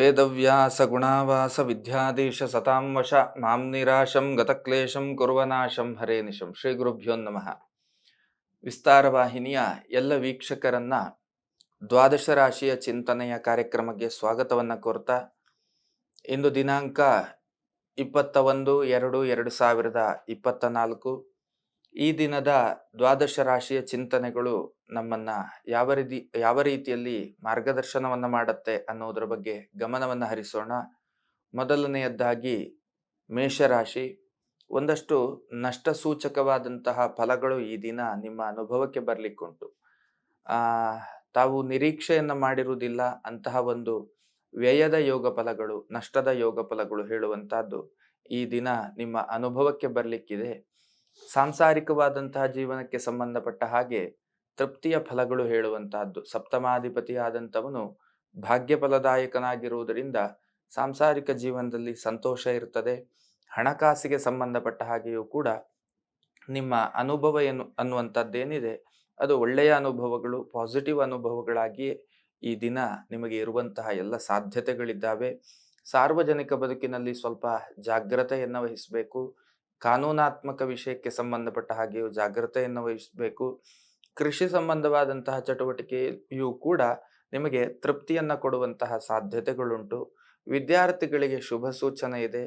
ವೇದವ್ಯಾಸ ಗುಣಾವಾಸ ಸತಾಂ ವಶ ಮಾಂ ನಿರಾಶಂ ಗತಕ್ಲೇಶಂ ಕುರ್ವನಾಶಂ ಹರೇ ನಿಶಂ. ಶ್ರೀ ಗುರುಭ್ಯೋ ನಮಃ. ವಿಸ್ತಾರ ವಾಹಿನಿಯ ಎಲ್ಲ ವೀಕ್ಷಕರನ್ನ ದ್ವಾದಶ ರಾಶಿಯ ಚಿಂತನೆಯ ಕಾರ್ಯಕ್ರಮಕ್ಕೆ ಸ್ವಾಗತವನ್ನ ಕೋರ್ತಾ, ಇಂದು ದಿನಾಂಕ 21/2/2024. ಈ ದಿನದ ದ್ವಾದಶ ರಾಶಿಯ ಚಿಂತನೆಗಳು ನಮ್ಮನ್ನ ಯಾವ ರೀತಿಯಲ್ಲಿ ಮಾರ್ಗದರ್ಶನವನ್ನ ಮಾಡುತ್ತೆ ಅನ್ನೋದ್ರ ಬಗ್ಗೆ ಗಮನವನ್ನ ಹರಿಸೋಣ. ಮೊದಲನೆಯದ್ದಾಗಿ ಮೇಷರಾಶಿ. ಒಂದಷ್ಟು ನಷ್ಟ ಸೂಚಕವಾದಂತಹ ಫಲಗಳು ಈ ದಿನ ನಿಮ್ಮ ಅನುಭವಕ್ಕೆ ಬರ್ಲಿಕ್ಕುಂಟು. ತಾವು ನಿರೀಕ್ಷೆಯನ್ನ ಮಾಡಿರುವುದಿಲ್ಲ ಅಂತಹ ಒಂದು ವ್ಯಯದ ಯೋಗ ಫಲಗಳು, ನಷ್ಟದ ಯೋಗ ಫಲಗಳು ಹೇಳುವಂತಹದ್ದು ಈ ದಿನ ನಿಮ್ಮ ಅನುಭವಕ್ಕೆ ಬರ್ಲಿಕ್ಕಿದೆ. ಸಾಂಸಾರಿಕವಾದಂತಹ ಜೀವನಕ್ಕೆ ಸಂಬಂಧಪಟ್ಟ ಹಾಗೆ ತೃಪ್ತಿಯ ಫಲಗಳು ಹೇಳುವಂತಹದ್ದು. ಸಪ್ತಮಾಧಿಪತಿಯಾದಂಥವನು ಭಾಗ್ಯ ಫಲದಾಯಕನಾಗಿರುವುದರಿಂದ ಸಾಂಸಾರಿಕ ಜೀವನದಲ್ಲಿ ಸಂತೋಷ ಇರ್ತದೆ. ಹಣಕಾಸಿಗೆ ಸಂಬಂಧಪಟ್ಟ ಹಾಗೆಯೂ ಕೂಡ ನಿಮ್ಮ ಅನುಭವ ಅನ್ನುವಂಥದ್ದೇನಿದೆ ಅದು ಒಳ್ಳೆಯ ಅನುಭವಗಳು, ಪಾಸಿಟಿವ್ ಅನುಭವಗಳಾಗಿ ಈ ದಿನ ನಿಮಗೆ ಇರುವಂತಹ ಎಲ್ಲ ಸಾಧ್ಯತೆಗಳಿದ್ದಾವೆ. ಸಾರ್ವಜನಿಕ ಬದುಕಿನಲ್ಲಿ ಸ್ವಲ್ಪ ಜಾಗ್ರತೆಯನ್ನು ವಹಿಸಬೇಕು. ಕಾನೂನಾತ್ಮಕ ವಿಷಯಕ್ಕೆ ಸಂಬಂಧಪಟ್ಟ ಹಾಗೆಯೂ ಜಾಗ್ರತೆಯನ್ನು ವಹಿಸಬೇಕು. ಕೃಷಿ ಸಂಬಂಧವಾದಂತಹ ಚಟುವಟಿಕೆಯೂ ಕೂಡ ನಿಮಗೆ ತೃಪ್ತಿಯನ್ನ ಕೊಡುವಂತಹ ಸಾಧ್ಯತೆಗಳುಂಟು. ವಿದ್ಯಾರ್ಥಿಗಳಿಗೆ ಶುಭ ಸೂಚನೆ ಇದೆ.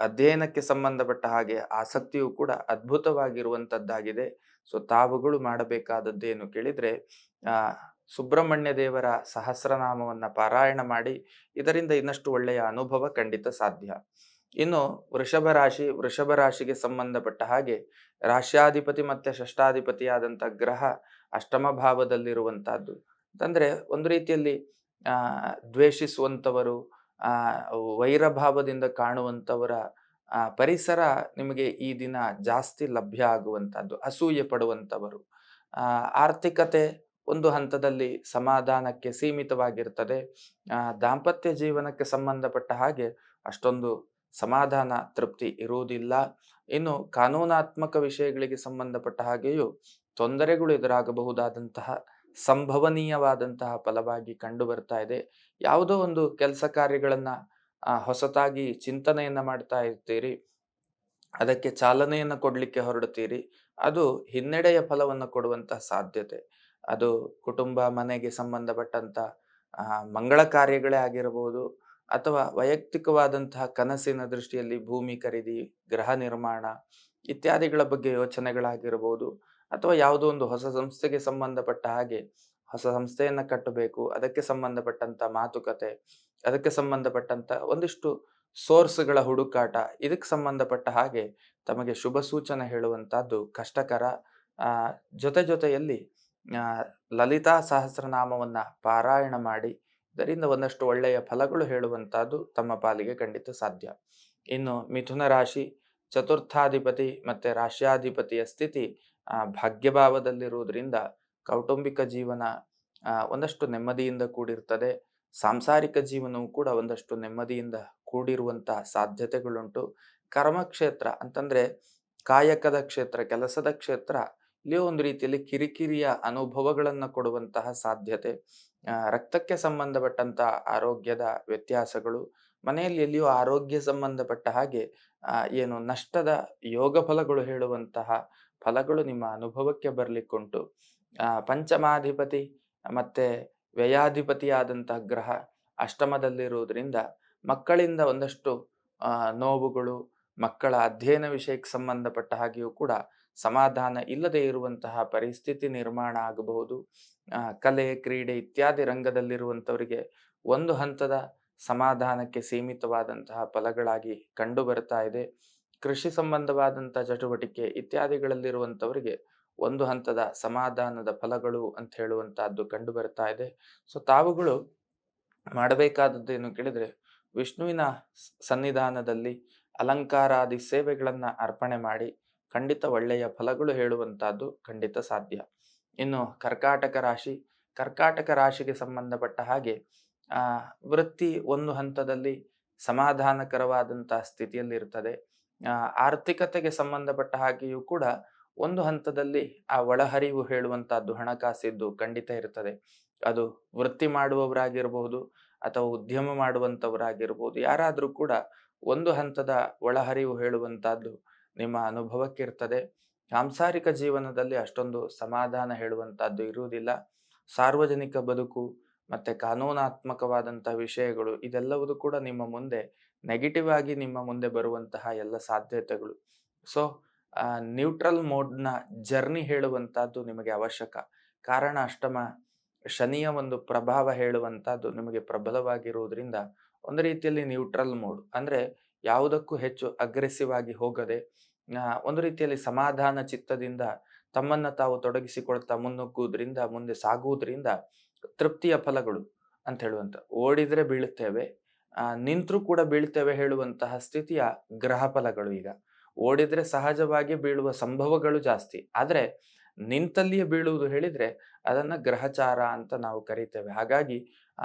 ಅಧ್ಯಯನಕ್ಕೆ ಸಂಬಂಧಪಟ್ಟ ಹಾಗೆ ಆಸಕ್ತಿಯೂ ಕೂಡ ಅದ್ಭುತವಾಗಿರುವಂತದ್ದಾಗಿದೆ. ಸೊ ತಾವುಗಳು ಮಾಡಬೇಕಾದದ್ದೇನು ಕೇಳಿದ್ರೆ, ಸುಬ್ರಹ್ಮಣ್ಯ ದೇವರ ಸಹಸ್ರನಾಮವನ್ನ ಪಾರಾಯಣ ಮಾಡಿ. ಇದರಿಂದ ಇನ್ನಷ್ಟು ಒಳ್ಳೆಯ ಅನುಭವ ಖಂಡಿತ ಸಾಧ್ಯ. ಇನ್ನು ವೃಷಭ ರಾಶಿಗೆ ಸಂಬಂಧಪಟ್ಟ ಹಾಗೆ ರಾಶ್ಯಾಧಿಪತಿ ಮತ್ತೆ ಷಷ್ಠಾಧಿಪತಿಯಾದಂಥ ಗ್ರಹ ಅಷ್ಟಮ ಭಾವದಲ್ಲಿರುವಂತಹದ್ದು. ಅಂತಂದ್ರೆ ಒಂದು ರೀತಿಯಲ್ಲಿ ದ್ವೇಷಿಸುವಂಥವರು, ವೈರಭಾವದಿಂದ ಕಾಣುವಂಥವರ ಪರಿಸರ ನಿಮಗೆ ಈ ದಿನ ಜಾಸ್ತಿ ಲಭ್ಯ ಆಗುವಂತಹದ್ದು. ಅಸೂಯೆ ಪಡುವಂಥವರು. ಆರ್ಥಿಕತೆ ಒಂದು ಹಂತದಲ್ಲಿ ಸಮಾಧಾನಕ್ಕೆ ಸೀಮಿತವಾಗಿರ್ತದೆ. ದಾಂಪತ್ಯ ಜೀವನಕ್ಕೆ ಸಂಬಂಧಪಟ್ಟ ಹಾಗೆ ಅಷ್ಟೊಂದು ಸಮಾಧಾನ, ತೃಪ್ತಿ ಇರುವುದಿಲ್ಲ. ಇನ್ನು ಕಾನೂನಾತ್ಮಕ ವಿಷಯಗಳಿಗೆ ಸಂಬಂಧಪಟ್ಟ ಹಾಗೆಯೂ ತೊಂದರೆಗಳು ಎದುರಾಗಬಹುದಾದಂತಹ ಸಂಭವನೀಯವಾದಂತಹ ಫಲವಾಗಿ ಕಂಡು ಬರ್ತಾ ಇದೆ. ಯಾವುದೋ ಒಂದು ಕೆಲಸ ಕಾರ್ಯಗಳನ್ನ ಹೊಸತಾಗಿ ಚಿಂತನೆಯನ್ನ ಮಾಡ್ತಾ ಇರ್ತೀರಿ, ಅದಕ್ಕೆ ಚಾಲನೆಯನ್ನು ಕೊಡ್ಲಿಕ್ಕೆ ಹೊರಡುತ್ತೀರಿ. ಅದು ಹಿನ್ನಡೆಯ ಫಲವನ್ನು ಕೊಡುವಂತಹ ಸಾಧ್ಯತೆ. ಅದು ಕುಟುಂಬ, ಮನೆಗೆ ಸಂಬಂಧಪಟ್ಟಂತ ಮಂಗಳ ಕಾರ್ಯಗಳೇ ಆಗಿರಬಹುದು, ಅಥವಾ ವೈಯಕ್ತಿಕವಾದಂತಹ ಕನಸಿನ ದೃಷ್ಟಿಯಲ್ಲಿ ಭೂಮಿ ಖರೀದಿ, ಗೃಹ ನಿರ್ಮಾಣ ಇತ್ಯಾದಿಗಳ ಬಗ್ಗೆ ಯೋಚನೆಗಳಾಗಿರಬಹುದು. ಅಥವಾ ಯಾವುದೋ ಒಂದು ಹೊಸ ಸಂಸ್ಥೆಗೆ ಸಂಬಂಧಪಟ್ಟ ಹಾಗೆ ಹೊಸ ಸಂಸ್ಥೆಯನ್ನ ಕಟ್ಟಬೇಕು, ಅದಕ್ಕೆ ಸಂಬಂಧಪಟ್ಟಂತ ಮಾತುಕತೆ, ಅದಕ್ಕೆ ಸಂಬಂಧಪಟ್ಟಂತ ಒಂದಿಷ್ಟು ಸೋರ್ಸ್ಗಳ ಹುಡುಕಾಟ, ಇದಕ್ಕೆ ಸಂಬಂಧಪಟ್ಟ ಹಾಗೆ ತಮಗೆ ಶುಭ ಸೂಚನೆ ಹೇಳುವಂತಹದ್ದು ಕಷ್ಟಕರ. ಜೊತೆಯಲ್ಲಿ ಲಲಿತಾ ಸಹಸ್ರನಾಮವನ್ನ ಪಾರಾಯಣ ಮಾಡಿ. ಇದರಿಂದ ಒಂದಷ್ಟು ಒಳ್ಳೆಯ ಫಲಗಳು ಹೇಳುವಂತಹದ್ದು ತಮ್ಮ ಪಾಲಿಗೆ ಖಂಡಿತ ಸಾಧ್ಯ. ಇನ್ನು ಮಿಥುನ ರಾಶಿ. ಚತುರ್ಥಾಧಿಪತಿ ಮತ್ತೆ ರಾಶ್ಯಾಧಿಪತಿಯ ಸ್ಥಿತಿ ಭಾಗ್ಯಭಾವದಲ್ಲಿರುವುದರಿಂದ ಕೌಟುಂಬಿಕ ಜೀವನ ಒಂದಷ್ಟು ನೆಮ್ಮದಿಯಿಂದ ಕೂಡಿರ್ತದೆ. ಸಾಂಸಾರಿಕ ಜೀವನವು ಕೂಡ ಒಂದಷ್ಟು ನೆಮ್ಮದಿಯಿಂದ ಕೂಡಿರುವಂತಹ ಸಾಧ್ಯತೆಗಳುಂಟು. ಕರ್ಮಕ್ಷೇತ್ರ ಅಂತಂದ್ರೆ ಕಾಯಕದ ಕ್ಷೇತ್ರ, ಕೆಲಸದ ಕ್ಷೇತ್ರ, ಇಲ್ಲಿಯೋ ಒಂದು ರೀತಿಯಲ್ಲಿ ಕಿರಿಕಿರಿಯ ಅನುಭವಗಳನ್ನು ಕೊಡುವಂತಹ ಸಾಧ್ಯತೆ. ರಕ್ತಕ್ಕೆ ಸಂಬಂಧಪಟ್ಟಂತ ಆರೋಗ್ಯದ ವ್ಯತ್ಯಾಸಗಳು, ಮನೆಯಲ್ಲಿ ಎಲ್ಲಿಯೋ ಆರೋಗ್ಯ ಸಂಬಂಧಪಟ್ಟ ಹಾಗೆ ಏನು ನಷ್ಟದ ಯೋಗ ಫಲಗಳು ಹೇಳುವಂತಹ ಫಲಗಳು ನಿಮ್ಮ ಅನುಭವಕ್ಕೆ ಬರ್ಲಿಕ್ಕುಂಟು. ಪಂಚಮಾಧಿಪತಿ ಮತ್ತೆ ವ್ಯಯಾಧಿಪತಿಯಾದಂತಹ ಗ್ರಹ ಅಷ್ಟಮದಲ್ಲಿರುವುದರಿಂದ ಮಕ್ಕಳಿಂದ ಒಂದಷ್ಟು ನೋವುಗಳು, ಮಕ್ಕಳ ಅಧ್ಯಯನ ವಿಷಯಕ್ಕೆ ಸಂಬಂಧಪಟ್ಟ ಹಾಗೆಯೂ ಕೂಡ ಸಮಾಧಾನ ಇಲ್ಲದೆ ಇರುವಂತಹ ಪರಿಸ್ಥಿತಿ ನಿರ್ಮಾಣ ಆಗಬಹುದು. ಕಲೆ, ಕ್ರೀಡೆ ಇತ್ಯಾದಿ ರಂಗದಲ್ಲಿರುವಂಥವರಿಗೆ ಒಂದು ಹಂತದ ಸಮಾಧಾನಕ್ಕೆ ಸೀಮಿತವಾದಂತಹ ಫಲಗಳಾಗಿ ಕಂಡು ಬರ್ತಾ ಇದೆ. ಕೃಷಿ ಸಂಬಂಧವಾದಂತಹ ಚಟುವಟಿಕೆ ಇತ್ಯಾದಿಗಳಲ್ಲಿರುವಂಥವರಿಗೆ ಒಂದು ಹಂತದ ಸಮಾಧಾನದ ಫಲಗಳು ಅಂತ ಹೇಳುವಂತಹದ್ದು ಕಂಡು ಬರ್ತಾ ಇದೆ. ಸೊ ತಾವುಗಳು ಮಾಡಬೇಕಾದದ್ದೇನು ಕೇಳಿದ್ರೆ, ವಿಷ್ಣುವಿನ ಸನ್ನಿಧಾನದಲ್ಲಿ ಅಲಂಕಾರಾದಿ ಸೇವೆಗಳನ್ನ ಅರ್ಪಣೆ ಮಾಡಿ ಖಂಡಿತ ಒಳ್ಳೆಯ ಫಲಗಳು ಹೇಳುವಂತಹದ್ದು ಖಂಡಿತ ಸಾಧ್ಯ. ಇನ್ನು ಕರ್ಕಾಟಕ ರಾಶಿಗೆ ಸಂಬಂಧಪಟ್ಟ ಹಾಗೆ ವೃತ್ತಿ ಒಂದು ಹಂತದಲ್ಲಿ ಸಮಾಧಾನಕರವಾದಂತಹ ಸ್ಥಿತಿಯಲ್ಲಿ ಇರ್ತದೆ. ಆರ್ಥಿಕತೆಗೆ ಸಂಬಂಧಪಟ್ಟ ಹಾಗೆಯೂ ಕೂಡ ಒಂದು ಹಂತದಲ್ಲಿ ಆ ಒಳಹರಿವು ಹೇಳುವಂತಹದ್ದು ಹಣಕಾಸಿದ್ದು ಖಂಡಿತ ಇರ್ತದೆ. ಅದು ವೃತ್ತಿ ಮಾಡುವವರಾಗಿರಬಹುದು ಅಥವಾ ಉದ್ಯಮ ಮಾಡುವಂಥವರಾಗಿರ್ಬೋದು, ಯಾರಾದರೂ ಕೂಡ ಒಂದು ಹಂತದ ಒಳಹರಿವು ಹೇಳುವಂತಹದ್ದು ನಿಮ್ಮ ಅನುಭವಕ್ಕಿರ್ತದೆ. ಸಾಂಸಾರಿಕ ಜೀವನದಲ್ಲಿ ಅಷ್ಟೊಂದು ಸಮಾಧಾನ ಹೇಳುವಂತಹದ್ದು ಇರುವುದಿಲ್ಲ. ಸಾರ್ವಜನಿಕ ಬದುಕು ಮತ್ತೆ ಕಾನೂನಾತ್ಮಕವಾದಂಥ ವಿಷಯಗಳು ಇದೆಲ್ಲವೂ ಕೂಡ ನಿಮ್ಮ ಮುಂದೆ ನೆಗೆಟಿವ್ ಆಗಿ ನಿಮ್ಮ ಮುಂದೆ ಬರುವಂತಹ ಎಲ್ಲ ಸಾಧ್ಯತೆಗಳು. ಸೊ ನ್ಯೂಟ್ರಲ್ ಮೋಡ್ನ ಜರ್ನಿ ಹೇಳುವಂತಹದ್ದು ನಿಮಗೆ ಅವಶ್ಯಕ. ಕಾರಣ ಅಷ್ಟಮ ಶನಿಯ ಒಂದು ಪ್ರಭಾವ ಹೇಳುವಂತಹದ್ದು ನಿಮಗೆ ಪ್ರಬಲವಾಗಿರುವುದರಿಂದ ಒಂದು ರೀತಿಯಲ್ಲಿ ನ್ಯೂಟ್ರಲ್ ಮೋಡ್ ಅಂದ್ರೆ ಯಾವುದಕ್ಕೂ ಹೆಚ್ಚು ಅಗ್ರೆಸಿವ್ ಆಗಿ ಹೋಗದೆ ಒಂದು ರೀತಿಯಲ್ಲಿ ಸಮಾಧಾನ ಚಿತ್ತದಿಂದ ತಮ್ಮನ್ನ ತಾವು ತೊಡಗಿಸಿಕೊಳ್ತಾ ಮುನ್ನುಗ್ಗುವುದರಿಂದ, ಮುಂದೆ ಸಾಗುವುದರಿಂದ ತೃಪ್ತಿಯ ಫಲಗಳು ಅಂತ ಹೇಳುವಂತ. ಓಡಿದ್ರೆ ಬೀಳುತ್ತೇವೆ, ನಿಂತರೂ ಕೂಡ ಬೀಳ್ತೇವೆ ಹೇಳುವಂತಹ ಸ್ಥಿತಿಯ ಗ್ರಹ ಫಲಗಳು. ಈಗ ಓಡಿದ್ರೆ ಸಹಜವಾಗಿ ಬೀಳುವ ಸಂಭವಗಳು ಜಾಸ್ತಿ, ಆದ್ರೆ ನಿಂತಲ್ಲಿಯೇ ಬೀಳುವುದು ಹೇಳಿದ್ರೆ ಅದನ್ನ ಗ್ರಹಚಾರ ಅಂತ ನಾವು ಕರಿತೇವೆ. ಹಾಗಾಗಿ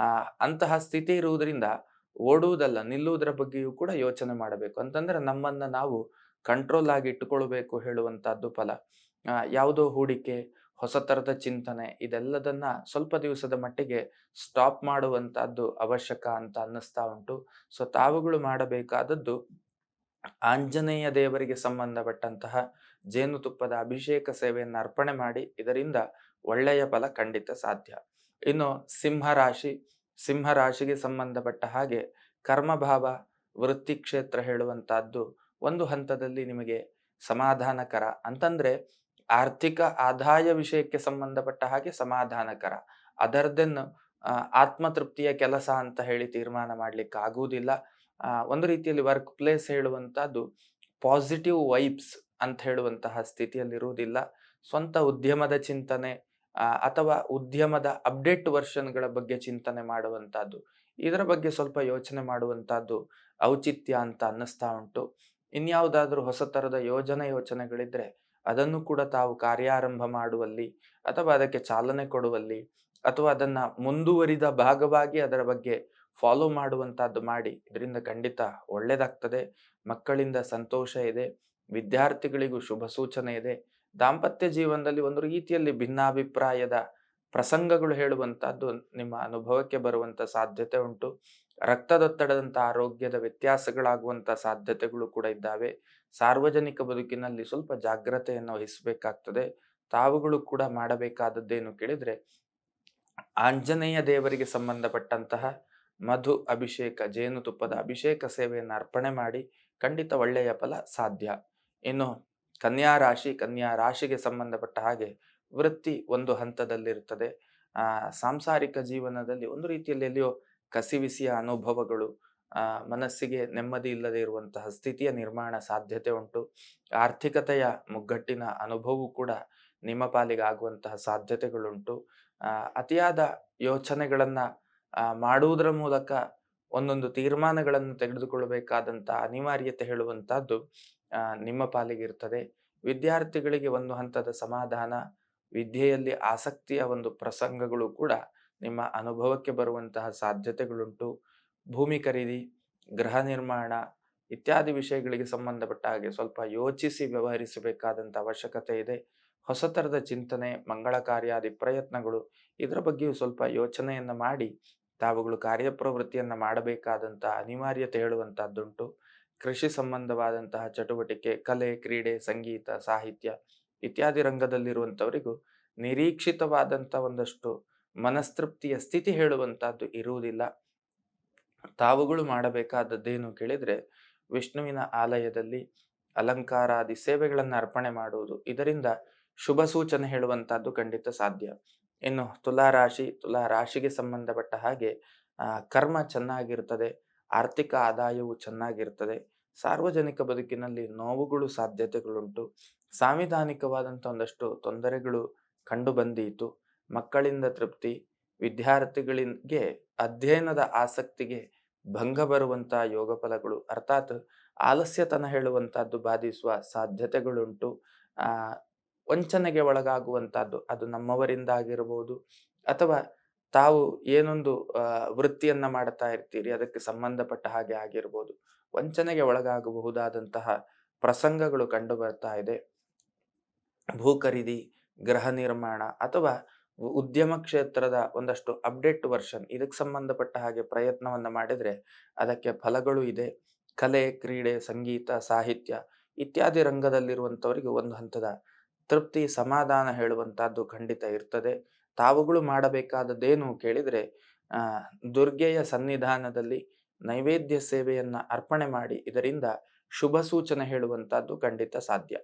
ಅಂತಹ ಸ್ಥಿತಿ ಇರುವುದರಿಂದ ಓಡುವುದಲ್ಲ, ನಿಲ್ಲುವುದರ ಬಗ್ಗೆಯೂ ಕೂಡ ಯೋಚನೆ ಮಾಡಬೇಕು. ಅಂತಂದ್ರೆ ನಮ್ಮನ್ನ ನಾವು ಕಂಟ್ರೋಲ್ ಆಗಿ ಇಟ್ಟುಕೊಳ್ಬೇಕು ಹೇಳುವಂತಹದ್ದು ಫಲ. ಯಾವುದೋ ಹೂಡಿಕೆ, ಹೊಸ ತರದ ಚಿಂತನೆ ಇದೆಲ್ಲದನ್ನ ಸ್ವಲ್ಪ ದಿವಸದ ಮಟ್ಟಿಗೆ ಸ್ಟಾಪ್ ಮಾಡುವಂತಹದ್ದು ಅವಶ್ಯಕ ಅಂತ ಅನ್ನಿಸ್ತಾ ಉಂಟು. ಸೊ ತಾವುಗಳು ಮಾಡಬೇಕಾದದ್ದು ಆಂಜನೇಯ ದೇವರಿಗೆ ಸಂಬಂಧಪಟ್ಟಂತಹ ಜೇನುತುಪ್ಪದ ಅಭಿಷೇಕ ಸೇವೆಯನ್ನು ಅರ್ಪಣೆ ಮಾಡಿ, ಇದರಿಂದ ಒಳ್ಳೆಯ ಫಲ ಖಂಡಿತ ಸಾಧ್ಯ. ಇನ್ನು ಸಿಂಹರಾಶಿಗೆ ಸಂಬಂಧಪಟ್ಟ ಹಾಗೆ ಕರ್ಮಭಾವ, ವೃತ್ತಿ ಕ್ಷೇತ್ರ ಹೇಳುವಂತಹದ್ದು ಒಂದು ಹಂತದಲ್ಲಿ ನಿಮಗೆ ಸಮಾಧಾನಕರ. ಅಂತಂದ್ರೆ ಆರ್ಥಿಕ ಆದಾಯ ವಿಷಯಕ್ಕೆ ಸಂಬಂಧಪಟ್ಟ ಹಾಗೆ ಸಮಾಧಾನಕರ. ಅದರದನ್ನು ಆತ್ಮತೃಪ್ತಿಯ ಕೆಲಸ ಅಂತ ಹೇಳಿ ತೀರ್ಮಾನ ಮಾಡ್ಲಿಕ್ಕೆ ಆಗುವುದಿಲ್ಲ. ಒಂದು ರೀತಿಯಲ್ಲಿ ವರ್ಕ್ ಪ್ಲೇಸ್ ಹೇಳುವಂತಹದ್ದು ಪಾಸಿಟಿವ್ ವೈಬ್ಸ್ ಅಂತ ಹೇಳುವಂತಹ ಸ್ಥಿತಿಯಲ್ಲಿರುವುದಿಲ್ಲ. ಸ್ವಂತ ಉದ್ಯಮದ ಚಿಂತನೆ ಅಥವಾ ಉದ್ಯಮದ ಅಪ್ಡೇಟ್ ವರ್ಷನ್ಗಳ ಬಗ್ಗೆ ಚಿಂತನೆ ಮಾಡುವಂತಹದ್ದು, ಇದರ ಬಗ್ಗೆ ಸ್ವಲ್ಪ ಯೋಚನೆ ಮಾಡುವಂತಹದ್ದು ಔಚಿತ್ಯ ಅಂತ ಅನ್ನಿಸ್ತಾ ಉಂಟು. ಇನ್ಯಾವುದಾದ್ರೂ ಹೊಸ ತರದ ಯೋಚನೆಗಳಿದ್ರೆ ಅದನ್ನು ಕೂಡ ತಾವು ಕಾರ್ಯಾರಂಭ ಮಾಡುವಲ್ಲಿ ಅಥವಾ ಅದಕ್ಕೆ ಚಾಲನೆ ಕೊಡುವಲ್ಲಿ ಅಥವಾ ಅದನ್ನ ಮುಂದುವರಿದ ಭಾಗವಾಗಿ ಅದರ ಬಗ್ಗೆ ಫಾಲೋ ಮಾಡುವಂತಹದ್ದು ಮಾಡಿ. ಇದರಿಂದ ಖಂಡಿತ ಒಳ್ಳೇದಾಗ್ತದೆ. ಮಕ್ಕಳಿಂದ ಸಂತೋಷ ಇದೆ, ವಿದ್ಯಾರ್ಥಿಗಳಿಗೂ ಶುಭ ಸೂಚನೆ ಇದೆ. ದಾಂಪತ್ಯ ಜೀವನದಲ್ಲಿ ಒಂದು ರೀತಿಯಲ್ಲಿ ಭಿನ್ನಾಭಿಪ್ರಾಯದ ಪ್ರಸಂಗಗಳು ಹೇಳುವಂತಹದ್ದು ನಿಮ್ಮ ಅನುಭವಕ್ಕೆ ಬರುವಂತ ಸಾಧ್ಯತೆ ಉಂಟು. ರಕ್ತದೊತ್ತಡದಂತ ಆರೋಗ್ಯದ ವ್ಯತ್ಯಾಸಗಳಾಗುವಂತ ಸಾಧ್ಯತೆಗಳು ಕೂಡ ಇದ್ದಾವೆ. ಸಾರ್ವಜನಿಕ ಬದುಕಿನಲ್ಲಿ ಸ್ವಲ್ಪ ಜಾಗ್ರತೆಯನ್ನು ವಹಿಸಬೇಕಾಗ್ತದೆ. ತಾವುಗಳು ಕೂಡ ಮಾಡಬೇಕಾದದ್ದೇನು ಕೇಳಿದ್ರೆ, ಆಂಜನೇಯ ದೇವರಿಗೆ ಸಂಬಂಧಪಟ್ಟಂತಹ ಮಧು ಅಭಿಷೇಕ, ಜೇನುತುಪ್ಪದ ಅಭಿಷೇಕ ಸೇವೆಯನ್ನು ಅರ್ಪಣೆ ಮಾಡಿ, ಖಂಡಿತ ಒಳ್ಳೆಯ ಫಲ ಸಾಧ್ಯ. ಇನ್ನು ಕನ್ಯಾ ರಾಶಿಗೆ ಸಂಬಂಧಪಟ್ಟ ಹಾಗೆ ವೃತ್ತಿ ಒಂದು ಹಂತದಲ್ಲಿರ್ತದೆ. ಸಾಂಸಾರಿಕ ಜೀವನದಲ್ಲಿ ಒಂದು ರೀತಿಯಲ್ಲಿ ಎಲ್ಲಿಯೋ ಕಸಿವಿಸಿಯ ಅನುಭವಗಳು, ಮನಸ್ಸಿಗೆ ನೆಮ್ಮದಿ ಇಲ್ಲದೆ ಇರುವಂತಹ ಸ್ಥಿತಿಯ ನಿರ್ಮಾಣ ಸಾಧ್ಯತೆ ಉಂಟು. ಆರ್ಥಿಕತೆಯ ಮುಗ್ಗಟ್ಟಿನ ಅನುಭವವೂ ಕೂಡ ನಿಮ್ಮ ಪಾಲಿಗೆ ಆಗುವಂತಹ ಸಾಧ್ಯತೆಗಳುಂಟು. ಅತಿಯಾದ ಯೋಚನೆಗಳನ್ನ ಮಾಡುವುದರ ಮೂಲಕ ಒಂದೊಂದು ತೀರ್ಮಾನಗಳನ್ನು ತೆಗೆದುಕೊಳ್ಳಬೇಕಾದಂತ ಅನಿವಾರ್ಯತೆ ಹೇಳುವಂತಹದ್ದು ನಿಮ್ಮ ಪಾಲಿಗೆ ಇರ್ತದೆ. ವಿದ್ಯಾರ್ಥಿಗಳಿಗೆ ಒಂದು ಹಂತದ ಸಮಾಧಾನ, ವಿದ್ಯೆಯಲ್ಲಿ ಆಸಕ್ತಿಯ ಒಂದು ಪ್ರಸಂಗಗಳು ಕೂಡ ನಿಮ್ಮ ಅನುಭವಕ್ಕೆ ಬರುವಂತಹ ಸಾಧ್ಯತೆಗಳುಂಟು. ಭೂಮಿ ಖರೀದಿ, ಗೃಹ ನಿರ್ಮಾಣ ಇತ್ಯಾದಿ ವಿಷಯಗಳಿಗೆ ಸಂಬಂಧಪಟ್ಟ ಹಾಗೆ ಸ್ವಲ್ಪ ಯೋಚಿಸಿ ವ್ಯವಹರಿಸಬೇಕಾದಂತ ಅವಶ್ಯಕತೆ ಇದೆ. ಹೊಸ ತರದ ಚಿಂತನೆ, ಮಂಗಳ ಕಾರ್ಯಾದಿ ಪ್ರಯತ್ನಗಳು ಇದರ ಬಗ್ಗೆಯೂ ಸ್ವಲ್ಪ ಯೋಚನೆಯನ್ನ ಮಾಡಿ ತಾವುಗಳು ಕಾರ್ಯಪ್ರವೃತ್ತಿಯನ್ನ ಮಾಡಬೇಕಾದಂತ ಅನಿವಾರ್ಯತೆ ಹೇಳುವಂತಹದ್ದುಂಟು. ಕೃಷಿ ಸಂಬಂಧವಾದಂತಹ ಚಟುವಟಿಕೆ, ಕಲೆ, ಕ್ರೀಡೆ, ಸಂಗೀತ, ಸಾಹಿತ್ಯ ಇತ್ಯಾದಿ ರಂಗದಲ್ಲಿರುವಂಥವರಿಗೂ ನಿರೀಕ್ಷಿತವಾದಂಥ ಒಂದಷ್ಟು ಮನಸ್ತೃಪ್ತಿಯ ಸ್ಥಿತಿ ಹೇಳುವಂತಹದ್ದು ಇರುವುದಿಲ್ಲ. ತಾವುಗಳು ಮಾಡಬೇಕಾದದ್ದೇನು ಕೇಳಿದ್ರೆ, ವಿಷ್ಣುವಿನ ಆಲಯದಲ್ಲಿ ಅಲಂಕಾರಾದಿ ಸೇವೆಗಳನ್ನು ಅರ್ಪಣೆ ಮಾಡುವುದು, ಇದರಿಂದ ಶುಭ ಸೂಚನೆ ಹೇಳುವಂತಹದ್ದು ಖಂಡಿತ ಸಾಧ್ಯ. ಇನ್ನು ತುಲಾರಾಶಿಗೆ ಸಂಬಂಧಪಟ್ಟ ಹಾಗೆ ಕರ್ಮ ಚೆನ್ನಾಗಿರ್ತದೆ, ಆರ್ಥಿಕ ಆದಾಯವು ಚೆನ್ನಾಗಿರ್ತದೆ. ಸಾರ್ವಜನಿಕ ಬದುಕಿನಲ್ಲಿ ನೋವುಗಳು ಸಾಧ್ಯತೆಗಳುಂಟು. ಸಾಂವಿಧಾನಿಕವಾದಂಥ ಒಂದಷ್ಟು ತೊಂದರೆಗಳು ಕಂಡು ಬಂದೀತು. ಮಕ್ಕಳಿಂದ ತೃಪ್ತಿ, ವಿದ್ಯಾರ್ಥಿಗಳಿಗೆ ಅಧ್ಯಯನದ ಆಸಕ್ತಿಗೆ ಭಂಗ ಬರುವಂತ ಯೋಗ ಫಲಗಳು, ಅರ್ಥಾತ್ ಆಲಸ್ಯತನ ಹೇಳುವಂತಹದ್ದು ಬಾಧಿಸುವ ಸಾಧ್ಯತೆಗಳುಂಟು. ವಂಚನೆಗೆ ಒಳಗಾಗುವಂತಹದ್ದು, ಅದು ನಮ್ಮವರಿಂದ ಆಗಿರಬಹುದು ಅಥವಾ ತಾವು ಏನೊಂದು ವೃತ್ತಿಯನ್ನ ಮಾಡ್ತಾ ಇರ್ತೀರಿ ಅದಕ್ಕೆ ಸಂಬಂಧಪಟ್ಟ ಹಾಗೆ ಆಗಿರ್ಬೋದು. ವಂಚನೆಗೆ ಒಳಗಾಗಬಹುದಾದಂತಹ ಪ್ರಸಂಗಗಳು ಕಂಡು ಬರ್ತಾ ಇದೆ. ಭೂ ಖರೀದಿ, ಗೃಹ ನಿರ್ಮಾಣ ಅಥವಾ ಉದ್ಯಮ ಕ್ಷೇತ್ರದ ಒಂದಷ್ಟು ಅಪ್ಡೇಟ್ ವರ್ಷನ್ ಇದಕ್ಕೆ ಸಂಬಂಧಪಟ್ಟ ಹಾಗೆ ಪ್ರಯತ್ನವನ್ನ ಮಾಡಿದ್ರೆ ಅದಕ್ಕೆ ಫಲಗಳು ಇದೆ. ಕಲೆ, ಕ್ರೀಡೆ, ಸಂಗೀತ, ಸಾಹಿತ್ಯ ಇತ್ಯಾದಿ ರಂಗದಲ್ಲಿರುವಂಥವರಿಗೆ ಒಂದು ಹಂತದ ತೃಪ್ತಿ, ಸಮಾಧಾನ ಹೇಳುವಂತಹದ್ದು ಖಂಡಿತ ಇರ್ತದೆ. ತಾವುಗಳು ಮಾಡಬೇಕಾದದ್ದೇನು ಕೇಳಿದ್ರೆ ಆ ದುರ್ಗೆಯ ಸನ್ನಿಧಾನದಲ್ಲಿ ನೈವೇದ್ಯ ಸೇವೆಯನ್ನ ಅರ್ಪಣೆ ಮಾಡಿ ಇದರಿಂದ ಶುಭ ಸೂಚನೆ ಹೇಳುವಂತಹದ್ದು ಖಂಡಿತ ಸಾಧ್ಯ.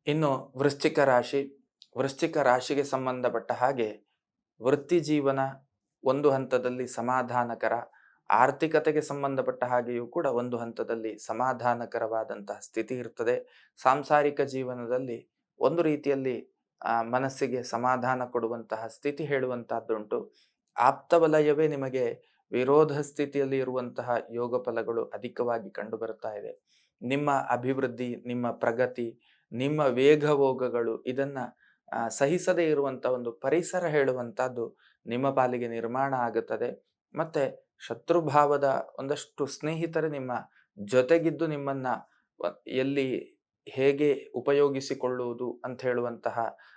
ಇನ್ನು ವೃಶ್ಚಿಕ ರಾಶಿಗೆ ಸಂಬಂಧಪಟ್ಟ ಹಾಗೆ ವೃತ್ತಿ ಜೀವನ ಒಂದು ಹಂತದಲ್ಲಿ ಸಮಾಧಾನಕರ, ಆರ್ಥಿಕತೆಗೆ ಸಂಬಂಧಪಟ್ಟ ಹಾಗೆಯೂ ಕೂಡ ಒಂದು ಹಂತದಲ್ಲಿ ಸಮಾಧಾನಕರವಾದಂತಹ ಸ್ಥಿತಿ ಇರ್ತದೆ. ಸಾಂಸಾರಿಕ ಜೀವನದಲ್ಲಿ ಒಂದು ರೀತಿಯಲ್ಲಿ ಮನಸ್ಸಿಗೆ ಸಮಾಧಾನ ಕೊಡುವಂತಹ ಸ್ಥಿತಿ ಹೇಳುವಂತಹದ್ದುಂಟು. ಆಪ್ತ ವಲಯವೇ ನಿಮಗೆ ವಿರೋಧ ಸ್ಥಿತಿಯಲ್ಲಿ ಇರುವಂತಹ ಯೋಗ ಫಲಗಳು ಅಧಿಕವಾಗಿ ಕಂಡು ಬರ್ತಾ ಇದೆ. ನಿಮ್ಮ ಅಭಿವೃದ್ಧಿ, ನಿಮ್ಮ ಪ್ರಗತಿ, ನಿಮ್ಮ ವೇಗವೋಗಗಳು ಇದನ್ನ ಸಹಿಸದೇ ಇರುವಂತ ಒಂದು ಪರಿಸರ ಹೇಳುವಂತಹದ್ದು ನಿಮ್ಮ ಪಾಲಿಗೆ ನಿರ್ಮಾಣ ಆಗುತ್ತದೆ. ಮತ್ತೆ ಶತ್ರುಭಾವದ ಒಂದಷ್ಟು ಸ್ನೇಹಿತರು ನಿಮ್ಮ ಜೊತೆಗಿದ್ದು ನಿಮ್ಮನ್ನ ಎಲ್ಲಿ ಹೇಗೆ ಉಪಯೋಗಿಸಿಕೊಳ್ಳುವುದು ಅಂತ ಹೇಳುವಂತಹ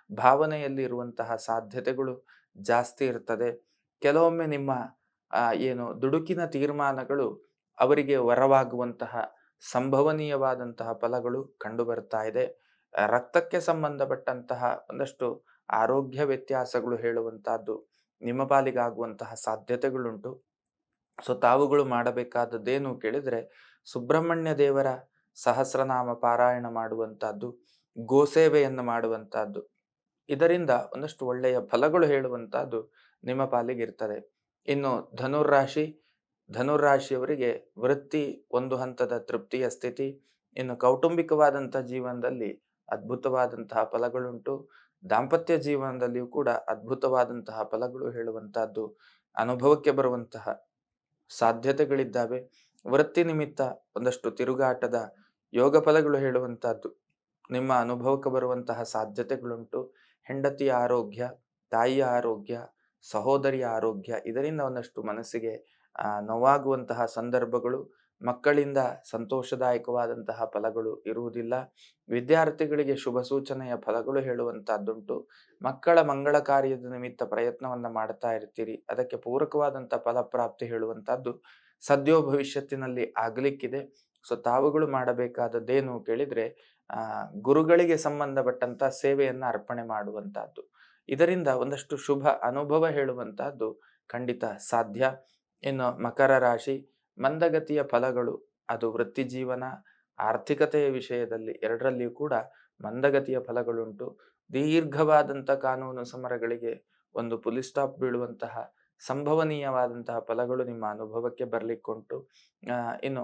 ಭಾವನೆಯಲ್ಲಿ ಇರುವಂತಹ ಸಾಧ್ಯತೆಗಳು ಜಾಸ್ತಿ ಇರ್ತದೆ. ಕೆಲವೊಮ್ಮೆ ನಿಮ್ಮ ಏನು ದುಡುಕಿನ ತೀರ್ಮಾನಗಳು ಅವರಿಗೆ ವರವಾಗುವಂತಹ ಸಂಭವನೀಯವಾದಂತಹ ಫಲಗಳು ಕಂಡು ಬರ್ತಾ ಇದೆ. ರಕ್ತಕ್ಕೆ ಸಂಬಂಧಪಟ್ಟಂತಹ ಒಂದಷ್ಟು ಆರೋಗ್ಯ ವ್ಯತ್ಯಾಸಗಳು ಹೇಳುವಂತಹದ್ದು ನಿಮ್ಮ ಪಾಲಿಗಾಗುವಂತಹ ಸಾಧ್ಯತೆಗಳುಂಟು. ಸೊ ತಾವುಗಳು ಮಾಡಬೇಕಾದದ್ದೇನು ಕೇಳಿದ್ರೆ ಸುಬ್ರಹ್ಮಣ್ಯ ದೇವರ ಸಹಸ್ರನಾಮ ಪಾರಾಯಣ ಮಾಡುವಂತಹದ್ದು, ಗೋಸೇವೆಯನ್ನು ಮಾಡುವಂತಹದ್ದು, ಇದರಿಂದ ಒಂದಷ್ಟು ಒಳ್ಳೆಯ ಫಲಗಳು ಹೇಳುವಂತಹದ್ದು ನಿಮ್ಮ ಪಾಲಿಗೆ ಇರ್ತದೆ. ಇನ್ನು ಧನುರಾಶಿಯವರಿಗೆ ವೃತ್ತಿ ಒಂದು ಹಂತದ ತೃಪ್ತಿಯ ಸ್ಥಿತಿ, ಇನ್ನು ಕೌಟುಂಬಿಕವಾದಂತಹ ಜೀವನದಲ್ಲಿ ಅದ್ಭುತವಾದಂತಹ ಫಲಗಳುಂಟು. ದಾಂಪತ್ಯ ಜೀವನದಲ್ಲಿಯೂ ಕೂಡ ಅದ್ಭುತವಾದಂತಹ ಫಲಗಳು ಹೇಳುವಂತಹದ್ದು ಅನುಭವಕ್ಕೆ ಬರುವಂತಹ ಸಾಧ್ಯತೆಗಳಿದ್ದಾವೆ. ವೃತ್ತಿ ನಿಮಿತ್ತ ಒಂದಷ್ಟು ತಿರುಗಾಟದ ಯೋಗ ಫಲಗಳು ಹೇಳುವಂತಹದ್ದು ನಿಮ್ಮ ಅನುಭವಕ್ಕೆ ಬರುವಂತಹ ಸಾಧ್ಯತೆಗಳುಂಟು. ಹೆಂಡತಿಯ ಆರೋಗ್ಯ, ತಾಯಿಯ ಆರೋಗ್ಯ, ಸಹೋದರಿಯ ಆರೋಗ್ಯ ಇದರಿಂದ ಒಂದಷ್ಟು ಮನಸ್ಸಿಗೆ ನೋವಾಗುವಂತಹ ಸಂದರ್ಭಗಳು, ಮಕ್ಕಳಿಂದ ಸಂತೋಷದಾಯಕವಾದಂತಹ ಫಲಗಳು ಇರುವುದಿಲ್ಲ. ವಿದ್ಯಾರ್ಥಿಗಳಿಗೆ ಶುಭ ಸೂಚನೆಯ ಫಲಗಳು ಹೇಳುವಂತಹದ್ದುಂಟು. ಮಕ್ಕಳ ಮಂಗಳ ಕಾರ್ಯದ ನಿಮಿತ್ತ ಪ್ರಯತ್ನವನ್ನ ಮಾಡ್ತಾ ಇರ್ತೀರಿ, ಅದಕ್ಕೆ ಪೂರಕವಾದಂತಹ ಫಲಪ್ರಾಪ್ತಿ ಹೇಳುವಂತಹದ್ದು ಸದ್ಯೋ ಭವಿಷ್ಯತ್ತಿನಲ್ಲಿ ಆಗ್ಲಿಕ್ಕಿದೆ. ಸೊ ತಾವುಗಳು ಮಾಡಬೇಕಾದದ್ದೇನು ಕೇಳಿದ್ರೆ ಗುರುಗಳಿಗೆ ಸಂಬಂಧಪಟ್ಟಂತ ಸೇವೆಯನ್ನ ಅರ್ಪಣೆ ಮಾಡುವಂತಹದ್ದು, ಇದರಿಂದ ಒಂದಷ್ಟು ಶುಭ ಅನುಭವ ಹೇಳುವಂತಹದ್ದು ಖಂಡಿತ ಸಾಧ್ಯ. ಇನ್ನು ಮಕರ ರಾಶಿ, ಮಂದಗತಿಯ ಫಲಗಳು, ಅದು ವೃತ್ತಿ ಜೀವನ, ಆರ್ಥಿಕತೆಯ ವಿಷಯದಲ್ಲಿ ಎರಡರಲ್ಲಿಯೂ ಕೂಡ ಮಂದಗತಿಯ ಫಲಗಳುಂಟು. ದೀರ್ಘವಾದಂಥ ಕಾನೂನು ಸಮರಗಳಿಗೆ ಒಂದು ಪುಲಿ ಸ್ಟಾಪ್ ಬೀಳುವಂತಹ ಸಂಭವನೀಯವಾದಂತಹ ಫಲಗಳು ನಿಮ್ಮ ಅನುಭವಕ್ಕೆ ಬರ್ಲಿಕ್ಕುಂಟು. ಇನ್ನು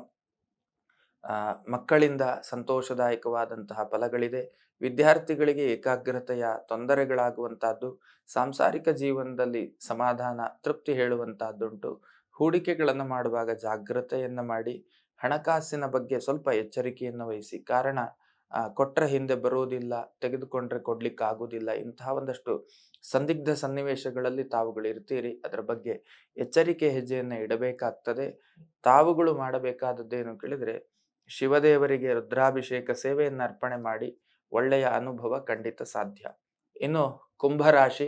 ಮಕ್ಕಳಿಂದ ಸಂತೋಷದಾಯಕವಾದಂತಹ ಫಲಗಳಿದೆ. ವಿದ್ಯಾರ್ಥಿಗಳಿಗೆ ಏಕಾಗ್ರತೆಯ ತೊಂದರೆಗಳಾಗುವಂತಹದ್ದು, ಸಾಂಸಾರಿಕ ಜೀವನದಲ್ಲಿ ಸಮಾಧಾನ ತೃಪ್ತಿ ಹೇಳುವಂತಹದ್ದುಂಟು. ಹೂಡಿಕೆಗಳನ್ನು ಮಾಡುವಾಗ ಜಾಗ್ರತೆಯನ್ನ ಮಾಡಿ, ಹಣಕಾಸಿನ ಬಗ್ಗೆ ಸ್ವಲ್ಪ ಎಚ್ಚರಿಕೆಯನ್ನು ವಹಿಸಿ. ಕಾರಣ ಕೊಟ್ರೆ ಹಿಂದೆ ಬರುವುದಿಲ್ಲ, ತೆಗೆದುಕೊಂಡ್ರೆ ಕೊಡ್ಲಿಕ್ಕೆ ಆಗುವುದಿಲ್ಲ, ಇಂತಹ ಒಂದಷ್ಟು ಸಂದಿಗ್ಧ ಸನ್ನಿವೇಶಗಳಲ್ಲಿ ತಾವುಗಳು ಇರ್ತೀರಿ. ಅದರ ಬಗ್ಗೆ ಎಚ್ಚರಿಕೆ ಹೆಜ್ಜೆಯನ್ನು ಇಡಬೇಕಾಗ್ತದೆ. ತಾವುಗಳು ಮಾಡಬೇಕಾದದ್ದೇನು ಕೇಳಿದ್ರೆ ಶಿವದೇವರಿಗೆ ರುದ್ರಾಭಿಷೇಕ ಸೇವೆಯನ್ನು ಅರ್ಪಣೆ ಮಾಡಿ ಒಳ್ಳೆಯ ಅನುಭವ ಖಂಡಿತ ಸಾಧ್ಯ. ಇನ್ನು ಕುಂಭರಾಶಿ,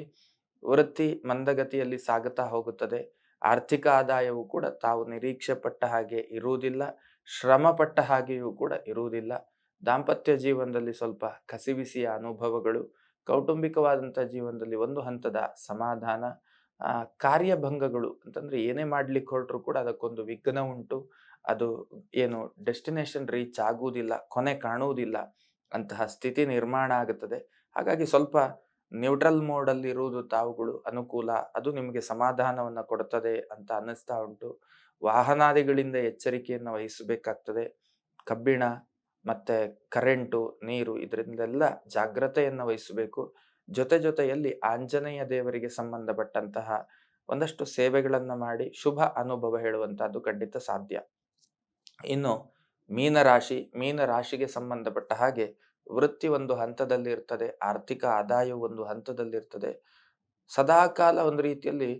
ವೃತ್ತಿ ಮಂದಗತಿಯಲ್ಲಿ ಸಾಗುತ್ತಾ ಹೋಗುತ್ತದೆ. ಆರ್ಥಿಕ ಆದಾಯವು ಕೂಡ ತಾವು ನಿರೀಕ್ಷೆ ಪಟ್ಟ ಹಾಗೆ ಇರುವುದಿಲ್ಲ, ಶ್ರಮ ಪಟ್ಟ ಹಾಗೆಯೂ ಕೂಡ ಇರುವುದಿಲ್ಲ. ದಾಂಪತ್ಯ ಜೀವನದಲ್ಲಿ ಸ್ವಲ್ಪ ಕಸಿವಿಸಿಯ ಅನುಭವಗಳು, ಕೌಟುಂಬಿಕವಾದಂಥ ಜೀವನದಲ್ಲಿ ಒಂದು ಹಂತದ ಸಮಾಧಾನ, ಕಾರ್ಯಭಂಗಗಳು ಅಂತಂದ್ರೆ ಏನೇ ಮಾಡ್ಲಿಕ್ಕೆ ಹೊರಟ್ರು ಕೂಡ ಅದಕ್ಕೊಂದು ವಿಘ್ನ ಉಂಟು. ಅದು ಏನು ಡೆಸ್ಟಿನೇಷನ್ ರೀಚ್ ಆಗುವುದಿಲ್ಲ, ಕೊನೆ ಕಾಣುವುದಿಲ್ಲ, ಅಂತಹ ಸ್ಥಿತಿ ನಿರ್ಮಾಣ ಆಗುತ್ತದೆ. ಹಾಗಾಗಿ ಸ್ವಲ್ಪ ನ್ಯೂಟ್ರಲ್ ಮೋಡ್ ಅಲ್ಲಿ ಇರುವುದು ತಾವುಗಳು ಅನುಕೂಲ, ಅದು ನಿಮಗೆ ಸಮಾಧಾನವನ್ನ ಕೊಡುತ್ತದೆ ಅಂತ ಅನ್ನಿಸ್ತಾ ಉಂಟು. ವಾಹನಾದಿಗಳಿಂದ ಎಚ್ಚರಿಕೆಯನ್ನು ವಹಿಸಬೇಕಾಗ್ತದೆ. ಕಬ್ಬಿಣ ಮತ್ತೆ ಕರೆಂಟು, ನೀರು ಇದರಿಂದೆಲ್ಲ ಜಾಗ್ರತೆಯನ್ನು ವಹಿಸಬೇಕು. ಜೊತೆಯಲ್ಲಿ ಆಂಜನೇಯ ದೇವರಿಗೆ ಸಂಬಂಧಪಟ್ಟಂತಹ ಒಂದಷ್ಟು ಸೇವೆಗಳನ್ನು ಮಾಡಿ ಶುಭ ಅನುಭವ ಹೇಳುವಂತಹದ್ದು ಖಂಡಿತ ಸಾಧ್ಯ. ಇನ್ನು ಮೀನರಾಶಿಗೆ ಸಂಬಂಧಪಟ್ಟ ಹಾಗೆ ವೃತ್ತಿ ಒಂದು ಹಂತದಲ್ಲಿ ಇರ್ತದೆ, ಆರ್ಥಿಕ ಆದಾಯವು ಒಂದು ಹಂತದಲ್ಲಿ ಇರ್ತದೆ. ಸದಾಕಾಲ ಒಂದು ರೀತಿಯಲ್ಲಿ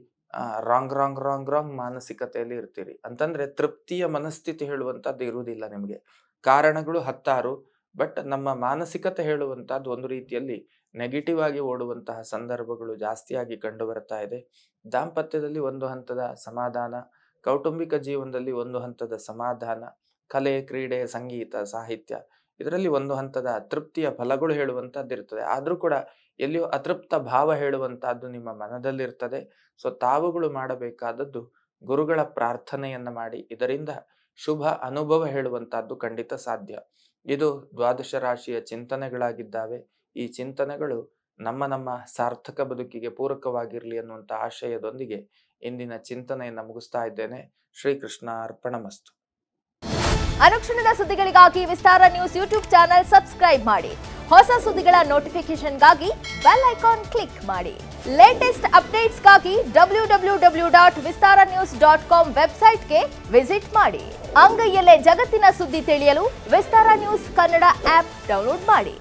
ರಾಂಗ್ ಮಾನಸಿಕತೆಯಲ್ಲಿ ಇರ್ತೀರಿ. ಅಂತಂದ್ರೆ ತೃಪ್ತಿಯ ಮನಸ್ಥಿತಿ ಹೇಳುವಂತದ್ದು ಇರುವುದಿಲ್ಲ ನಿಮಗೆ. ಕಾರಣಗಳು 10, ಬಟ್ ನಮ್ಮ ಮಾನಸಿಕತೆ ಹೇಳುವಂತಹದ್ದು ಒಂದು ರೀತಿಯಲ್ಲಿ ನೆಗೆಟಿವ್ ಆಗಿ ಓಡುವಂತಹ ಸಂದರ್ಭಗಳು ಜಾಸ್ತಿಯಾಗಿ ಕಂಡು ಬರ್ತಾ ಇದೆ. ದಾಂಪತ್ಯದಲ್ಲಿ ಒಂದು ಹಂತದ ಸಮಾಧಾನ, ಕೌಟುಂಬಿಕ ಜೀವನದಲ್ಲಿ ಒಂದು ಹಂತದ ಸಮಾಧಾನ, ಕಲೆ, ಕ್ರೀಡೆ, ಸಂಗೀತ, ಸಾಹಿತ್ಯ ಇದರಲ್ಲಿ ಒಂದು ಹಂತದ ತೃಪ್ತಿಯ ಫಲಗಳು ಹೇಳುವಂತಹದ್ದು ಇರ್ತದೆ. ಆದ್ರೂ ಕೂಡ ಎಲ್ಲಿಯೋ ಅತೃಪ್ತ ಭಾವ ಹೇಳುವಂತಹದ್ದು ನಿಮ್ಮ ಮನದಲ್ಲಿರ್ತದೆ. ಸೊ ತಾವುಗಳು ಮಾಡಬೇಕಾದದ್ದು ಗುರುಗಳ ಪ್ರಾರ್ಥನೆಯನ್ನ ಮಾಡಿ, ಇದರಿಂದ ಶುಭ ಅನುಭವ ಹೇಳುವಂತಹದ್ದು ಖಂಡಿತ ಸಾಧ್ಯ. ಇದು ದ್ವಾದಶ ರಾಶಿಯ ಚಿಂತನೆಗಳಾಗಿದ್ದಾವೆ. ಈ ಚಿಂತನೆಗಳು ನಮ್ಮ ಸಾರ್ಥಕ ಬದುಕಿಗೆ ಪೂರಕವಾಗಿರ್ಲಿ ಅನ್ನುವಂಥ ಆಶಯದೊಂದಿಗೆ ಇಂದಿನ ಚಿಂತನೆಯನ್ನ ಮುಗಿಸ್ತಾ ಇದ್ದೇನೆ. ಶ್ರೀಕೃಷ್ಣ ಅರ್ಪಣಮಸ್ತು. ಅನುಕ್ಷಣದ ಸುದ್ದಿಗಳಿಗಾಗಿ ವಿಸ್ತಾರ ನ್ಯೂಸ್ ಯೂಟ್ಯೂಬ್ ಚಾನೆಲ್ ಸಬ್ಸ್ಕ್ರೈಬ್ ಮಾಡಿ. ಹೊಸ ಸುದ್ದಿಗಳ ನೋಟಿಫಿಕೇಶನ್ಗಾಗಿ ಬೆಲ್ ಐಕಾನ್ ಕ್ಲಿಕ್ ಮಾಡಿ. ಲೇಟೆಸ್ಟ್ ಅಪ್ಡೇಟ್ಸ್ಗಾಗಿ www.vistaranews.com ವೆಬ್ಸೈಟ್ಗೆ ವಿಸಿಟ್ ಮಾಡಿ. ಅಂಗೈಯಲ್ಲೇ ಜಗತ್ತಿನ ಸುದ್ದಿ ತಿಳಿಯಲು ವಿಸ್ತಾರ ನ್ಯೂಸ್ ಕನ್ನಡ ಆಪ್ ಡೌನ್ಲೋಡ್ ಮಾಡಿ.